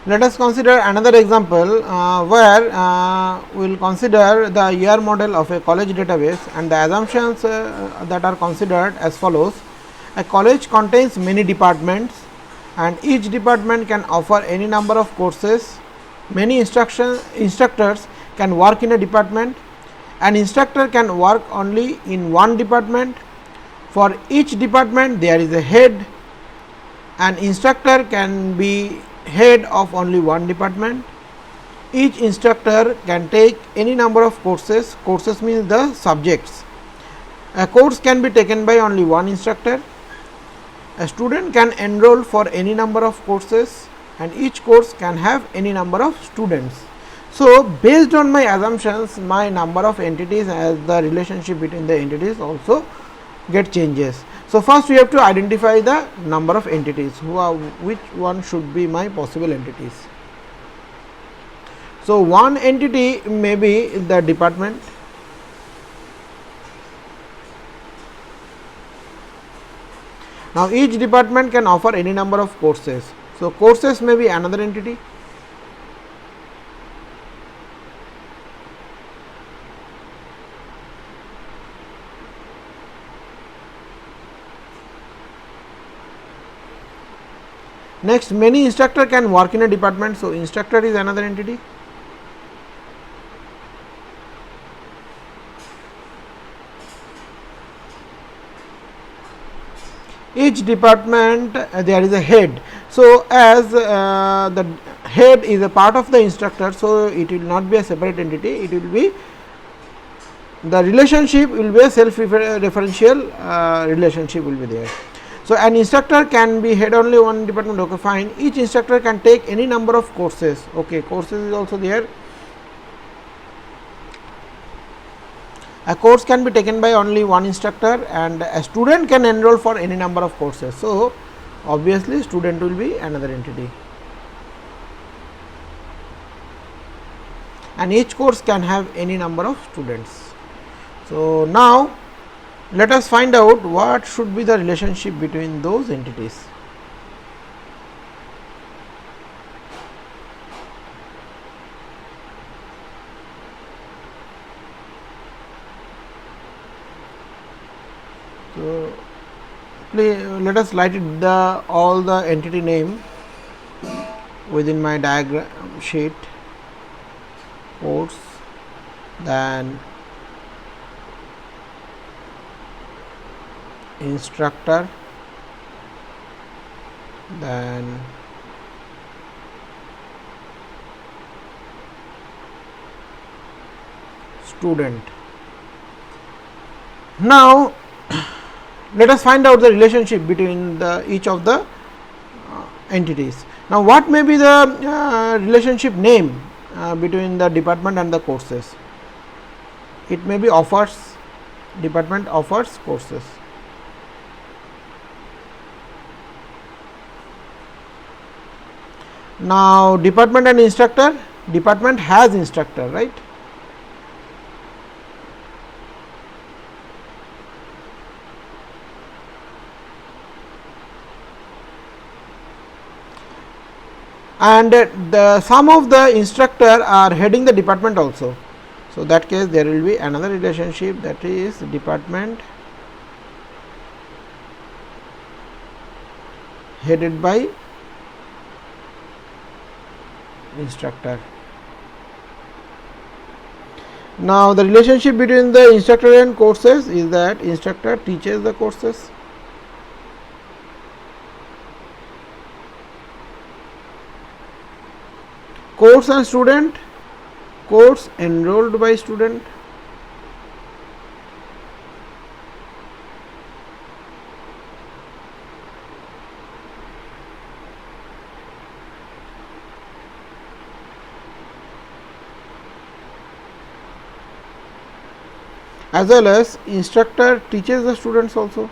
Let us consider another example where we will consider the year model of a college database, and the assumptions that are considered as follows. A college contains many departments and each department can offer any number of courses. Many instructors can work in a department. An instructor can work only in one department. For each department there is a head. An instructor can be head of only one department. Each instructor can take any number of courses. Courses means the subjects. A course can be taken by only one instructor. A student can enroll for any number of courses and each course can have any number of students. So, based on my assumptions, my number of entities as the relationship between the entities also get changes. So, first we have to identify the number of entities, which one should be my possible entities. So, one entity may be the department. Now, each department can offer any number of courses. So, courses may be another entity. Next, many instructor can work in a department. So, instructor is another entity. Each department there is a head. So, as the head is a part of the instructor, so it will not be a separate entity, it will be the relationship will be a self referential relationship will be there. So, an instructor can be head only one department, okay, fine. Each instructor can take any number of courses, okay, courses is also there. A course can be taken by only one instructor and a student can enroll for any number of courses. So, obviously, student will be another entity. And each course can have any number of students. So, now let us find out what should be the relationship between those entities. So, let us write it all the entity name within my diagram sheet. Course, then instructor, then student. Now, let us find out the relationship between each of the entities. Now, what may be the relationship name between the department and the courses? It may be offers, department offers courses. Now, department and instructor, department has instructor, right? And the some of the instructor are heading the department also. So, that case there will be another relationship, that is department headed by instructor. Now, the relationship between the instructor and courses is that instructor teaches the courses. Course and student, course enrolled by student. As well as instructor teaches the students also.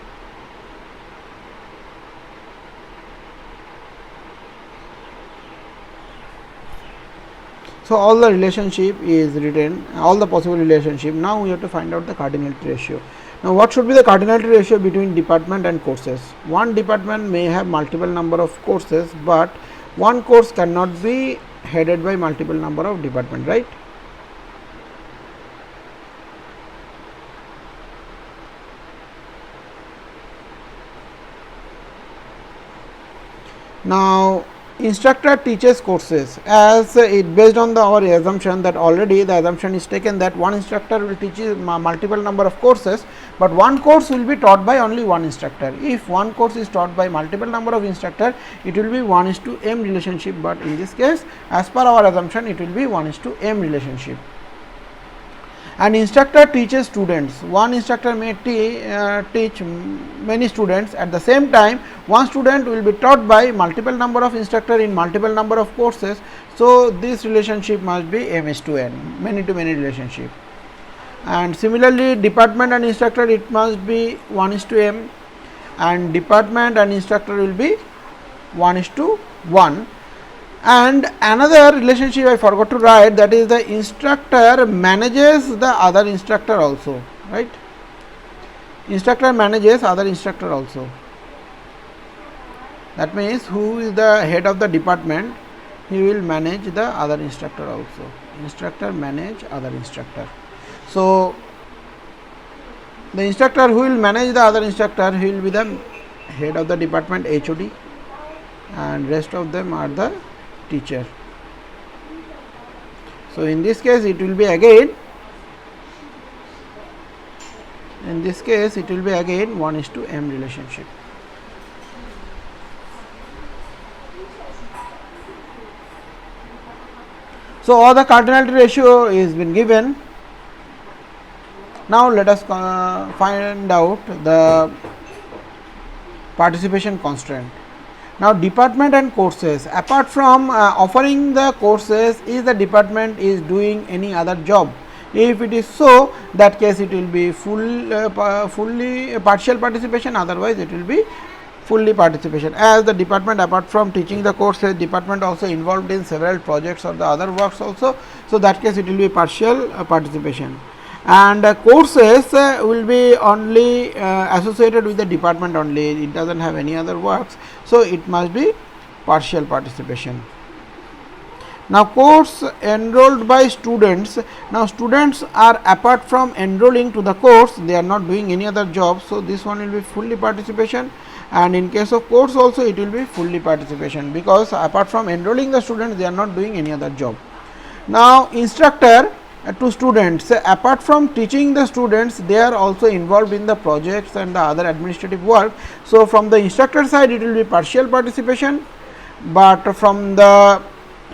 So, all the relationship is written, all the possible relationship. Now, we have to find out the cardinality ratio. Now, what should be the cardinality ratio between department and courses? One department may have multiple number of courses, but one course cannot be headed by multiple number of department, right? Now instructor teaches courses as it based on our assumption that already the assumption is taken that one instructor will teach multiple number of courses, but one course will be taught by only one instructor. If one course is taught by multiple number of instructor, it will be 1:m relationship, but in this case as per our assumption it will be 1:m relationship. An instructor teaches students. One instructor may teach many students at the same time. One student will be taught by multiple number of instructor in multiple number of courses. So this relationship must be m:n, many to many relationship. And similarly, department and instructor, it must be 1:m, and department and instructor will be 1:1. And another relationship I forgot to write, that is the instructor manages the other instructor also, right? Instructor manages other instructor also. That means who is the head of the department, he will manage the other instructor also. Instructor manage other instructor. So the instructor who will manage the other instructor, he will be the head of the department, HOD, and rest of them are the teacher. So in this case it will be again, 1:m relationship. So all the cardinality ratio is been given. Now let us find out the participation constraint. Now department and courses, apart from offering the courses, is the department is doing any other job? If it is so, that case it will be fully partial participation, otherwise it will be fully participation. As the department, apart from teaching the courses, department also involved in several projects or the other works also, so that case it will be partial participation. And courses will be only associated with the department only, it doesn't have any other works, so it must be partial participation. Now course enrolled by students, now students are, apart from enrolling to the course, they are not doing any other job, so this one will be fully participation. And in case of course also it will be fully participation, because apart from enrolling the students, they are not doing any other job. Now instructor to students, apart from teaching the students, they are also involved in the projects and the other administrative work. So from the instructor side it will be partial participation, but from the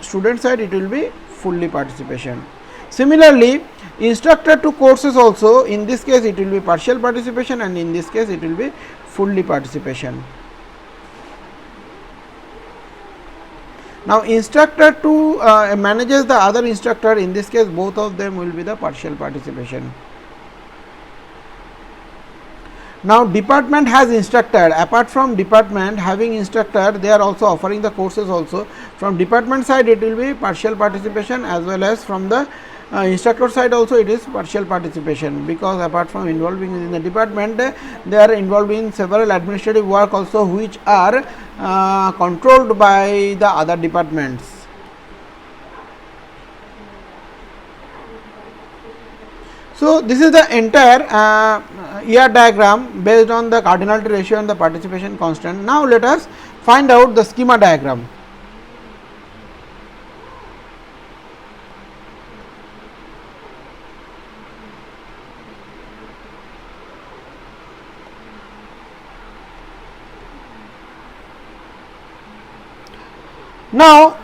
student side it will be fully participation. Similarly, instructor to courses also, in this case it will be partial participation, and in this case it will be fully participation. Now instructor to manages the other instructor, in this case both of them will be the partial participation. Now department has instructor, apart from department having instructor, they are also offering the courses also. From department side it will be partial participation, as well as from the instructor side also it is partial participation, because apart from involving in the department, they are involved in several administrative work also, which are controlled by the other departments. So this is the entire ER diagram based on the cardinality ratio and the participation constant. Now let us find out the schema diagram. Now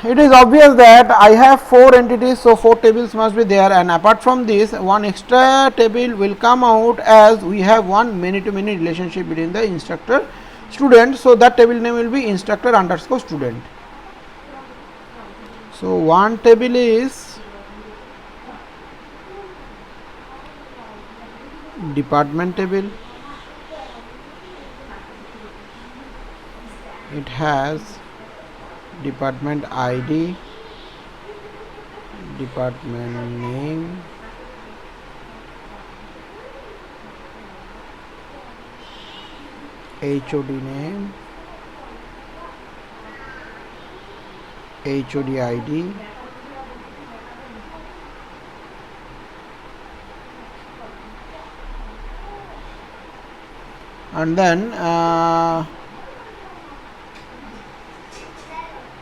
it is obvious that I have 4 entities, so 4 tables must be there, and apart from this, one extra table will come out, as we have one many to many relationship between the instructor student. So that table name will be instructor underscore student. So one table is department table, it has department ID, department name, HOD name, HOD ID, and then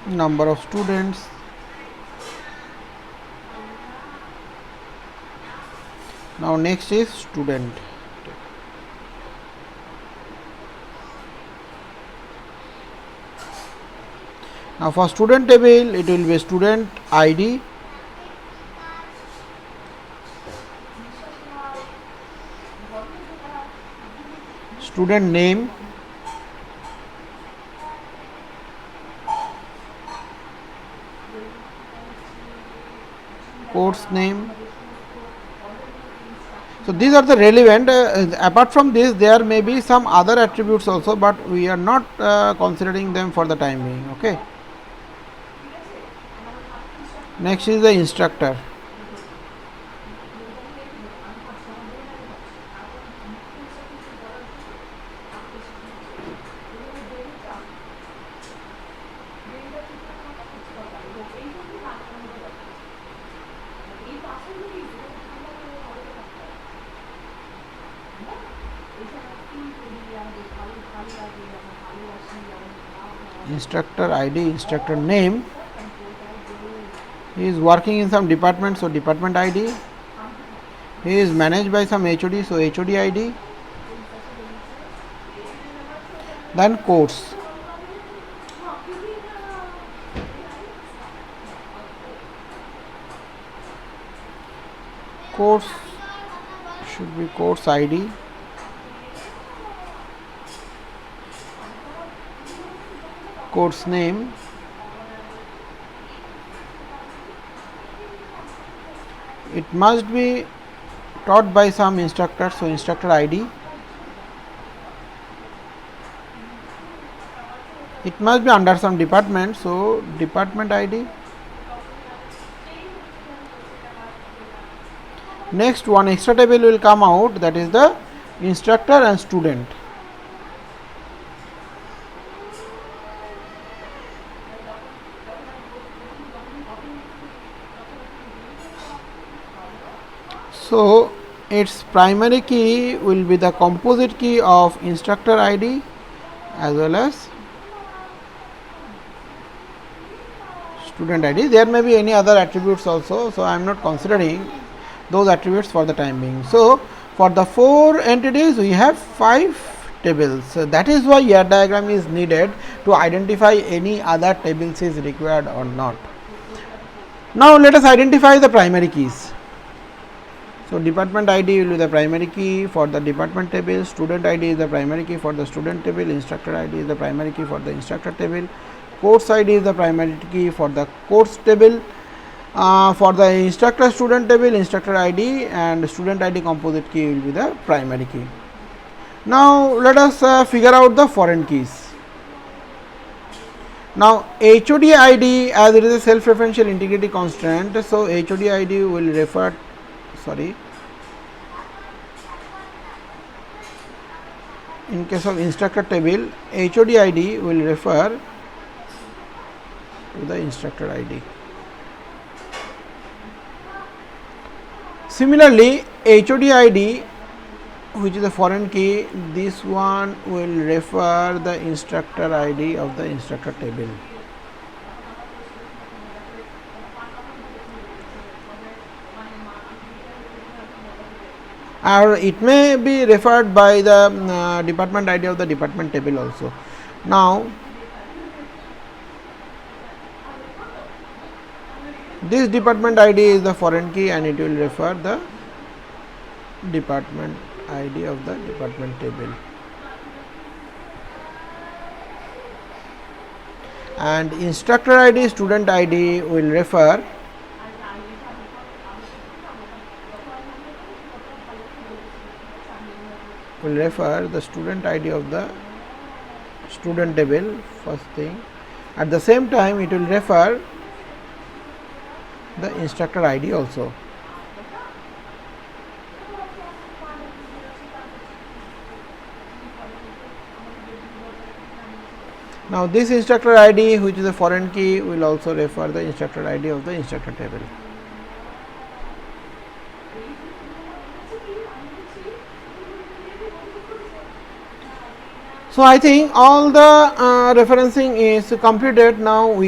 number of students, now next is student. Now for student table it will be student ID, student name, course name. So these are the relevant. Apart from this, there may be some other attributes also, but we are not considering them for the time being. Okay. Next is the instructor. Instructor ID, instructor name. He is working in some department, so department ID. He is managed by some HOD, so HOD ID. Then course. Course should be course ID. Course name. It must be taught by some instructor, so instructor ID. It must be under some department, so department ID. Next, one extra table will come out, that is the instructor and student. So its primary key will be the composite key of instructor ID as well as student ID. There may be any other attributes also, so I am not considering those attributes for the time being. So for the 4 entities we have 5 tables. So that is why ER diagram is needed to identify any other tables is required or not. Now let us identify the primary keys. So department ID will be the primary key for the department table, student ID is the primary key for the student table, instructor ID is the primary key for the instructor table, course ID is the primary key for the course table. For the instructor student table, instructor ID and student ID composite key will be the primary key. Now let us figure out the foreign keys. Now HOD ID, as it is a self-referential integrity constraint, so HOD ID will refer, in case of instructor table, HOD ID will refer to the instructor ID. Similarly, HOD ID, which is a foreign key, this one will refer the instructor ID of the instructor table. Or it may be referred by the department ID of the department table also. Now this department ID is the foreign key and it will refer the department ID of the department table, and instructor ID, student ID will refer the student ID of the student table first thing. At the same time it will refer the instructor ID also. Now, this instructor ID, which is a foreign key, will also refer the instructor ID of the instructor table. So, I think all the referencing is completed. Now, we